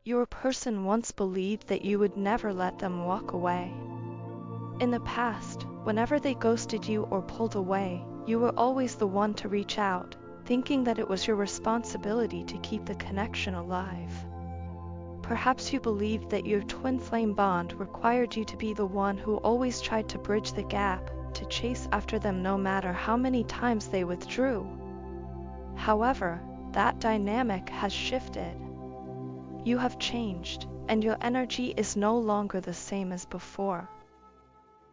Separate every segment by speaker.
Speaker 1: Your person once believed that you would never let them walk away. In the past, whenever they ghosted you or pulled away, you were always the one to reach out, thinking that it was your responsibility to keep the connection alive. Perhaps you believed that your twin flame bond required you to be the one who always tried to bridge the gap, to chase after them no matter how many times they withdrew. However, that dynamic has shifted. You have changed, and your energy is no longer the same as before.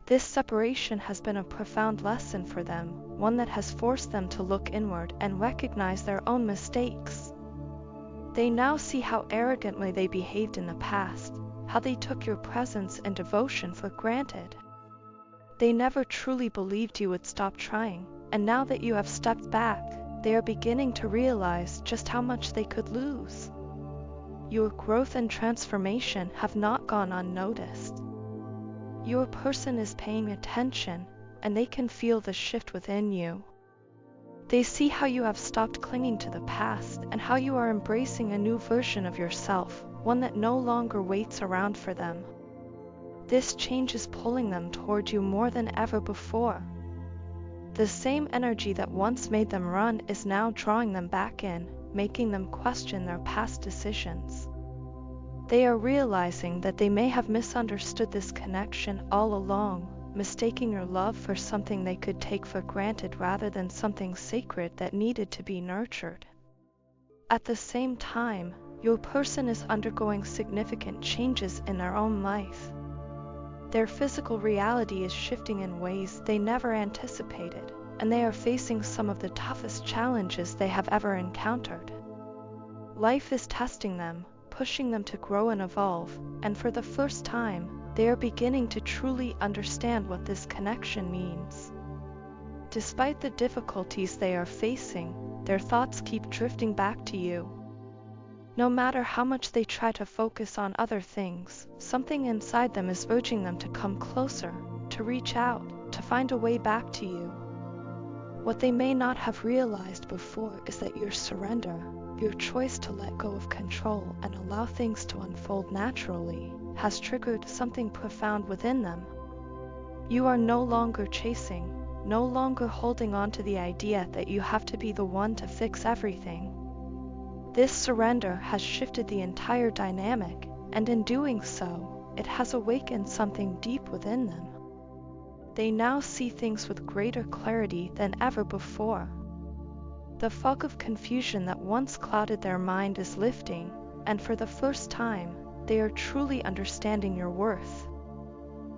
Speaker 1: This separation has been a profound lesson for them, one that has forced them to look inward and recognize their own mistakes. They now see how arrogantly they behaved in the past, how they took your presence and devotion for granted. They never truly believed you would stop trying, and now that you have stepped back, they are beginning to realize just how much they could lose. Your growth and transformation have not gone unnoticed. Your person is paying attention, and they can feel the shift within you. They see how you have stopped clinging to the past and how you are embracing a new version of yourself, one that no longer waits around for them. This change is pulling them toward you more than ever before. The same energy that once made them run is now drawing them back in, making them question their past decisions. They are realizing that they may have misunderstood this connection all along, mistaking your love for something they could take for granted rather than something sacred that needed to be nurtured. At the same time, your person is undergoing significant changes in their own life. Their physical reality is shifting in ways they never anticipated, and they are facing some of the toughest challenges they have ever encountered. Life is testing them, pushing them to grow and evolve, and for the first time, they are beginning to truly understand what this connection means. Despite the difficulties they are facing, their thoughts keep drifting back to you. No matter how much they try to focus on other things, something inside them is urging them to come closer, to reach out, to find a way back to you. What they may not have realized before is that your surrender, your choice to let go of control and allow things to unfold naturally, has triggered something profound within them. You are no longer chasing, no longer holding on to the idea that you have to be the one to fix everything. This surrender has shifted the entire dynamic, and in doing so, it has awakened something deep within them. They now see things with greater clarity than ever before. The fog of confusion that once clouded their mind is lifting, and for the first time, they are truly understanding your worth.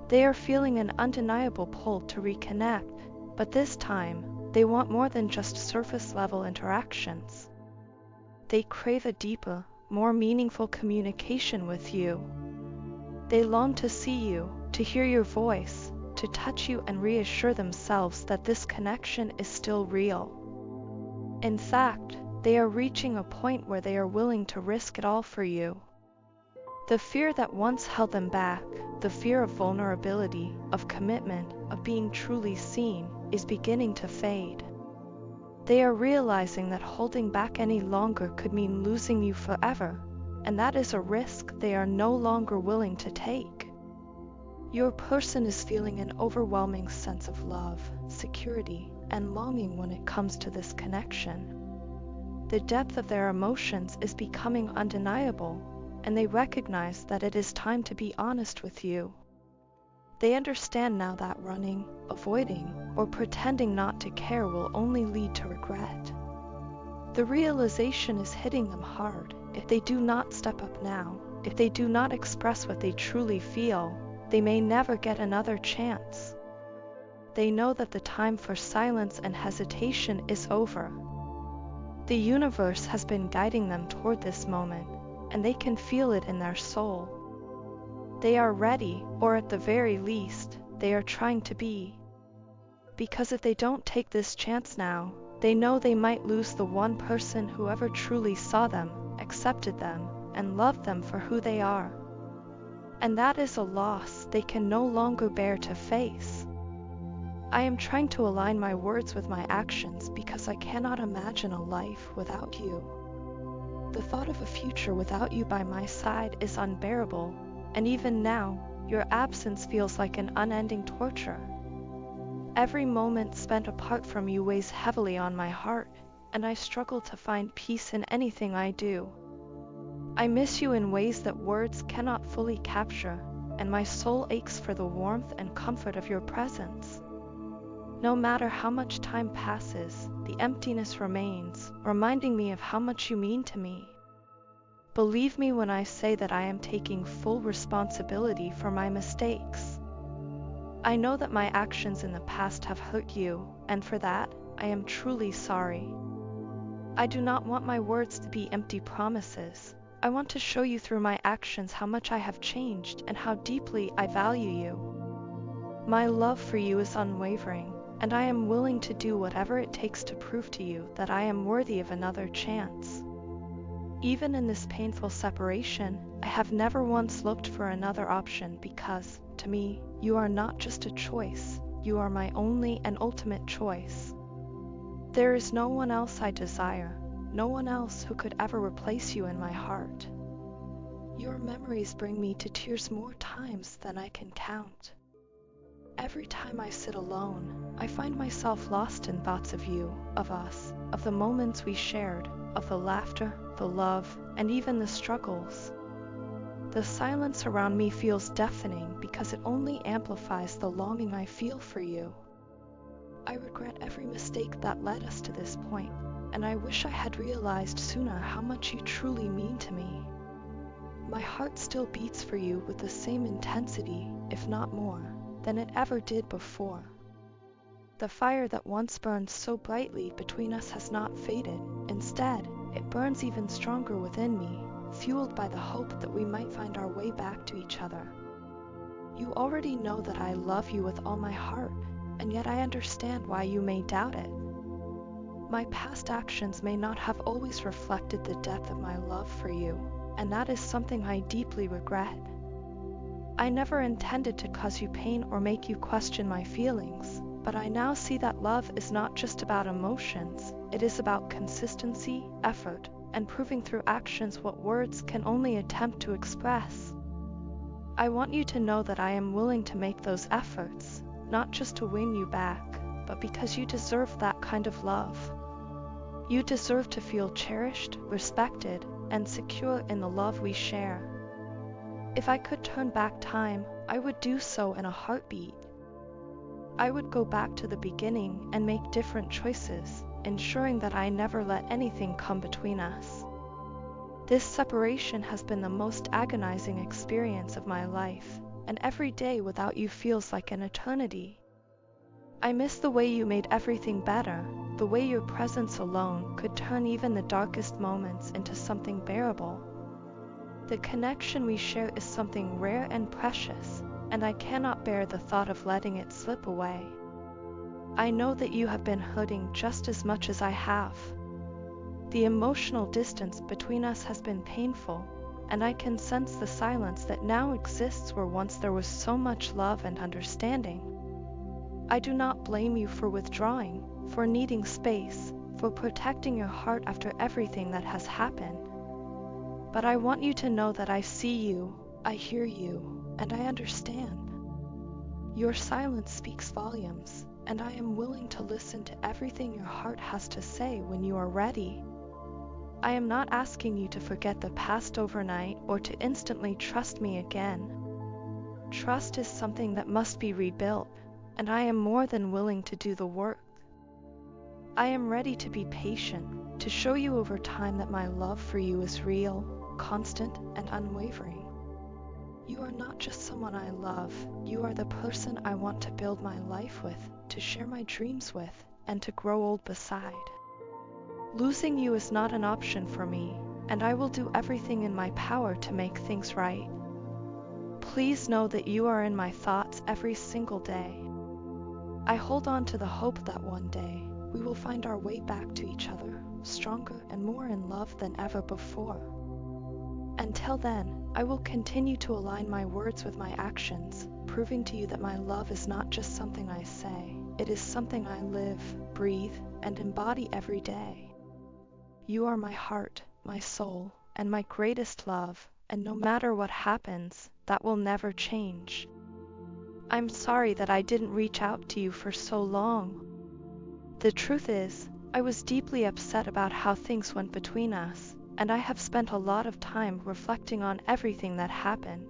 Speaker 1: They are feeling an undeniable pull to reconnect, but this time, they want more than just surface-level interactions. They crave a deeper, more meaningful communication with you. They long to see you, to hear your voice, to touch you and reassure themselves that this connection is still real. In fact, they are reaching a point where they are willing to risk it all for you. The fear that once held them back, the fear of vulnerability, of commitment, of being truly seen, is beginning to fade. They are realizing that holding back any longer could mean losing you forever, and that is a risk they are no longer willing to take. Your person is feeling an overwhelming sense of love, security, and longing when it comes to this connection. The depth of their emotions is becoming undeniable, and they recognize that it is time to be honest with you. They understand now that running, avoiding, or pretending not to care will only lead to regret. The realization is hitting them hard. If they do not step up now, if they do not express what they truly feel, they may never get another chance. They know that the time for silence and hesitation is over. The universe has been guiding them toward this moment, and they can feel it in their soul. They are ready, or at the very least, they are trying to be. Because if they don't take this chance now, they know they might lose the one person who ever truly saw them, accepted them, and loved them for who they are. And that is a loss they can no longer bear to face. I am trying to align my words with my actions because I cannot imagine a life without you. The thought of a future without you by my side is unbearable, and even now, your absence feels like an unending torture. Every moment spent apart from you weighs heavily on my heart, and I struggle to find peace in anything I do. I miss you in ways that words cannot fully capture, and my soul aches for the warmth and comfort of your presence. No matter how much time passes, the emptiness remains, reminding me of how much you mean to me. Believe me when I say that I am taking full responsibility for my mistakes. I know that my actions in the past have hurt you, and for that, I am truly sorry. I do not want my words to be empty promises. I want to show you through my actions how much I have changed and how deeply I value you. My love for you is unwavering, and I am willing to do whatever it takes to prove to you that I am worthy of another chance. Even in this painful separation, I have never once looked for another option because, to me, you are not just a choice, you are my only and ultimate choice. There is no one else I desire, no one else who could ever replace you in my heart. Your memories bring me to tears more times than I can count. Every time I sit alone, I find myself lost in thoughts of you, of us, of the moments we shared, of the laughter, the love, and even the struggles. The silence around me feels deafening because it only amplifies the longing I feel for you. I regret every mistake that led us to this point, and I wish I had realized sooner how much you truly mean to me. My heart still beats for you with the same intensity, if not more, than it ever did before. The fire that once burned so brightly between us has not faded. Instead, it burns even stronger within me, fueled by the hope that we might find our way back to each other. You already know that I love you with all my heart, and yet I understand why you may doubt it. My past actions may not have always reflected the depth of my love for you, and that is something I deeply regret. I never intended to cause you pain or make you question my feelings, but I now see that love is not just about emotions, it is about consistency, effort, and proving through actions what words can only attempt to express. I want you to know that I am willing to make those efforts, not just to win you back, but because you deserve that kind of love. You deserve to feel cherished, respected, and secure in the love we share. If I could turn back time, I would do so in a heartbeat. I would go back to the beginning and make different choices, ensuring that I never let anything come between us. This separation has been the most agonizing experience of my life, and every day without you feels like an eternity. I miss the way you made everything better, the way your presence alone could turn even the darkest moments into something bearable. The connection we share is something rare and precious, and I cannot bear the thought of letting it slip away. I know that you have been hurting just as much as I have. The emotional distance between us has been painful, and I can sense the silence that now exists where once there was so much love and understanding. I do not blame you for withdrawing, for needing space, for protecting your heart after everything that has happened. But I want you to know that I see you, I hear you, and I understand. Your silence speaks volumes, and I am willing to listen to everything your heart has to say when you are ready. I am not asking you to forget the past overnight or to instantly trust me again. Trust is something that must be rebuilt, and I am more than willing to do the work. I am ready to be patient, to show you over time that my love for you is real, constant, and unwavering. You are not just someone I love, you are the person I want to build my life with, to share my dreams with, and to grow old beside. Losing you is not an option for me, and I will do everything in my power to make things right. Please know that you are in my thoughts every single day. I hold on to the hope that one day we will find our way back to each other, stronger and more in love than ever before. Until then, I will continue to align my words with my actions, proving to you that my love is not just something I say, it is something I live, breathe, and embody every day. You are my heart, my soul, and my greatest love, and no matter what happens, that will never change. I'm sorry that I didn't reach out to you for so long. The truth is, I was deeply upset about how things went between us, and I have spent a lot of time reflecting on everything that happened.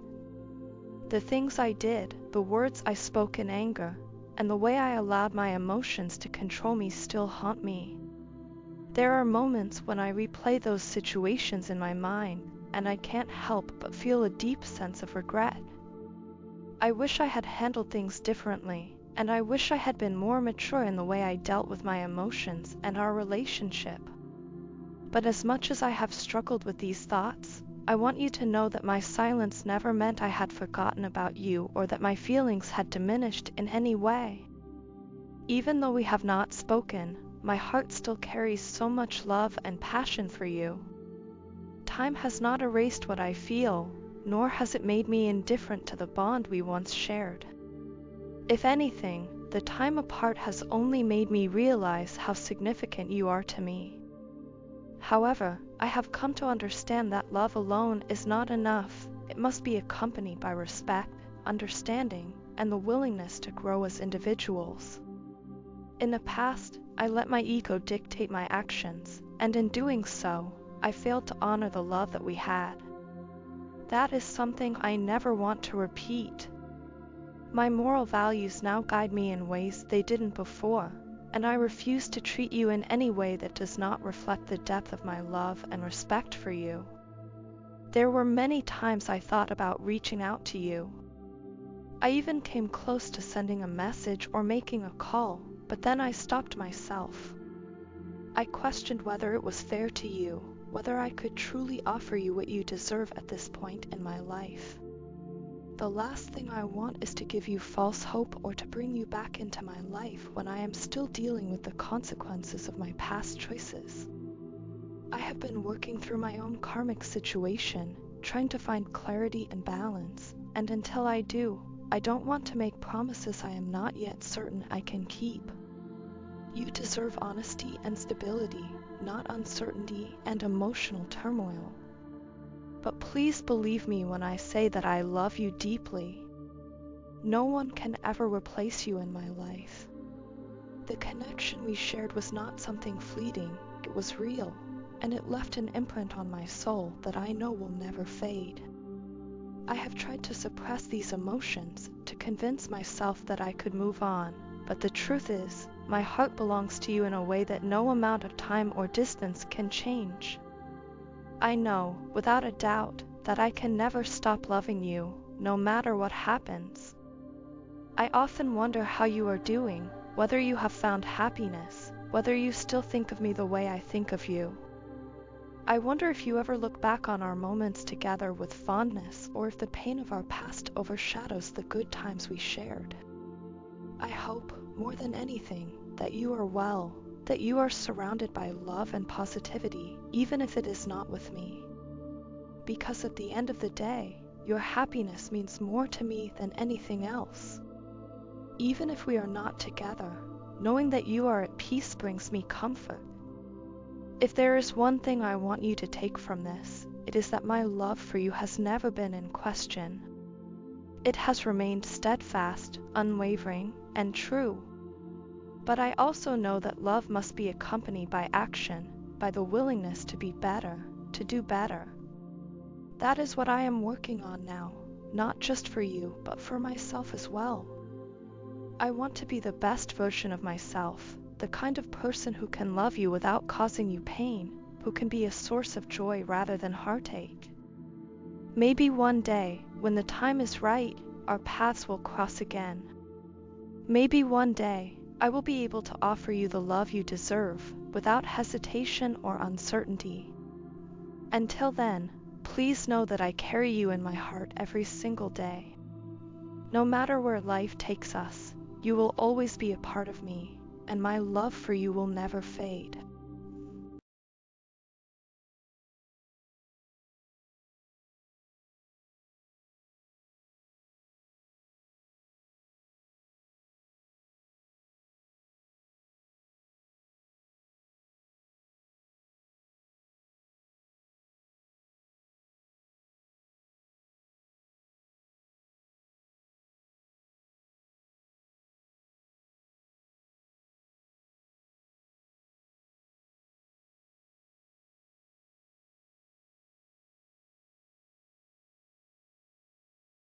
Speaker 1: The things I did, the words I spoke in anger, and the way I allowed my emotions to control me still haunt me. There are moments when I replay those situations in my mind, and I can't help but feel a deep sense of regret. I wish I had handled things differently, and I wish I had been more mature in the way I dealt with my emotions and our relationship. But as much as I have struggled with these thoughts, I want you to know that my silence never meant I had forgotten about you or that my feelings had diminished in any way. Even though we have not spoken, my heart still carries so much love and passion for you. Time has not erased what I feel, nor has it made me indifferent to the bond we once shared. If anything, the time apart has only made me realize how significant you are to me. However, I have come to understand that love alone is not enough. It must be accompanied by respect, understanding, and the willingness to grow as individuals. In the past, I let my ego dictate my actions, and in doing so, I failed to honor the love that we had. That is something I never want to repeat. My moral values now guide me in ways they didn't before, and I refuse to treat you in any way that does not reflect the depth of my love and respect for you. There were many times I thought about reaching out to you. I even came close to sending a message or making a call, but then I stopped myself. I questioned whether it was fair to you, whether I could truly offer you what you deserve at this point in my life. The last thing I want is to give you false hope or to bring you back into my life when I am still dealing with the consequences of my past choices. I have been working through my own karmic situation, trying to find clarity and balance, and until I do, I don't want to make promises I am not yet certain I can keep. You deserve honesty and stability, not uncertainty and emotional turmoil. But please believe me when I say that I love you deeply. No one can ever replace you in my life. The connection we shared was not something fleeting, it was real, and it left an imprint on my soul that I know will never fade. I have tried to suppress these emotions, to convince myself that I could move on, but the truth is, my heart belongs to you in a way that no amount of time or distance can change. I know, without a doubt, that I can never stop loving you, no matter what happens. I often wonder how you are doing, whether you have found happiness, whether you still think of me the way I think of you. I wonder if you ever look back on our moments together with fondness, or if the pain of our past overshadows the good times we shared. I hope, more than anything, that you are well, that you are surrounded by love and positivity, even if it is not with me. Because at the end of the day, your happiness means more to me than anything else. Even if we are not together, knowing that you are at peace brings me comfort. If there is one thing I want you to take from this, it is that my love for you has never been in question. It has remained steadfast, unwavering, and true. But I also know that love must be accompanied by action, by the willingness to be better, to do better. That is what I am working on now, not just for you, but for myself as well. I want to be the best version of myself, the kind of person who can love you without causing you pain, who can be a source of joy rather than heartache. Maybe one day, when the time is right, our paths will cross again. Maybe one day, I will be able to offer you the love you deserve, without hesitation or uncertainty. Until then, please know that I carry you in my heart every single day. No matter where life takes us, you will always be a part of me, and my love for you will never fade.